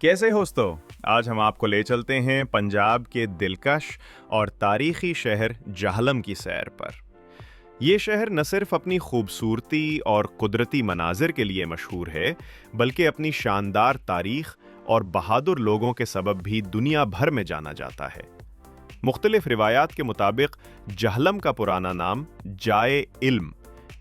कैसे दोस्तों, आज हम आपको ले चलते हैं पंजाब के दिलकश और तारीखी शहर जाहलम की सैर पर। ये शहर न सिर्फ अपनी खूबसूरती और कुदरती मनाजिर के लिए मशहूर है, बल्कि अपनी शानदार तारीख और बहादुर लोगों के सबब भी दुनिया भर में जाना जाता है। मुख्तलिफ रिवायात के मुताबिक जाहलम का पुराना नाम जाए इल्म,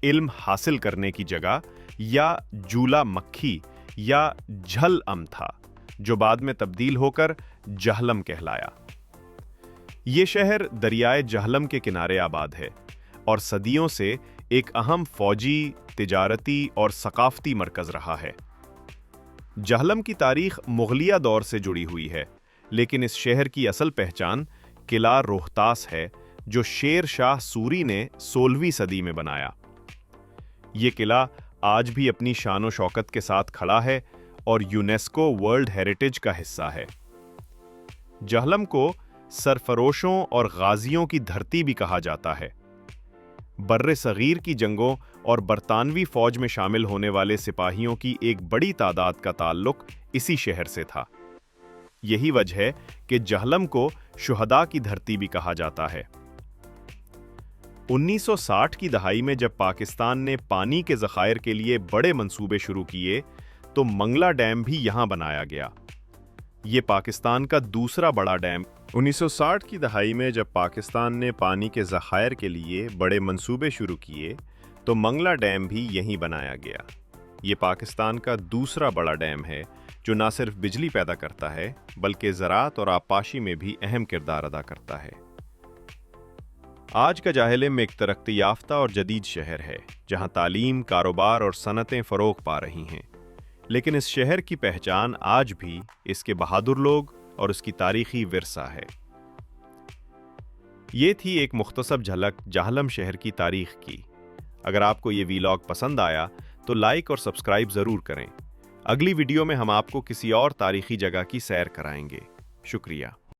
इल्म हासिल करने की जगह, या जूला मक्खी या झल अम था, जो बाद में तब्दील होकर जाहलम कहलाया। ये शहर दरियाए जाहलम के किनारे आबाद है और सदियों से एक अहम फौजी, तिजारती और सकाफती मरकज रहा है। जाहलम की तारीख मुगलिया दौर से जुड़ी हुई है, लेकिन इस शहर की असल पहचान किला रोहतास है, जो शेर शाह सूरी ने 16वीं सदी में बनाया। ये किला आज भी अपनी शान व शौकत के साथ खड़ा है और यूनेस्को वर्ल्ड हेरिटेज का हिस्सा है। जाहलम को सरफरोशों और गाजियों की धरती भी कहा जाता है। बर्रे सगीर की जंगों और बरतानवी फौज में शामिल होने वाले सिपाहियों की एक बड़ी तादाद का ताल्लुक इसी शहर से था। यही वजह है कि जाहलम को शुहदा की धरती भी कहा जाता है। 1960 की दहाई में जब पाकिस्तान ने पानी के ज़खायर के लिए बड़े मंसूबे शुरू किए, तो मंगला डैम भी यहां बनाया गया। ये पाकिस्तान का दूसरा बड़ा डैम। 1960 की दहाई में जब पाकिस्तान ने पानी के ज़खायर के लिए बड़े मंसूबे शुरू किए, तो मंगला डैम भी यहीं बनाया गया। ये पाकिस्तान का दूसरा बड़ा डैम है, जो न सिर्फ बिजली पैदा करता है, बल्कि ज़राअत और आबपाशी में भी अहम किरदार अदा करता है। आज का जाहलम एक तरक्की याफ्ता और जदीद शहर है, जहां तालीम, कारोबार और सनतें फ़रोग़ पा रही हैं। लेकिन इस शहर की पहचान आज भी इसके बहादुर लोग और उसकी तारीखी विरसा है। ये थी एक मुख्तसर झलक जाहलम शहर की तारीख की। अगर आपको ये वीलॉग पसंद आया तो लाइक और सब्सक्राइब ज़रूर करें। अगली वीडियो में हम आपको किसी और तारीखी जगह की सैर कराएंगे। शुक्रिया।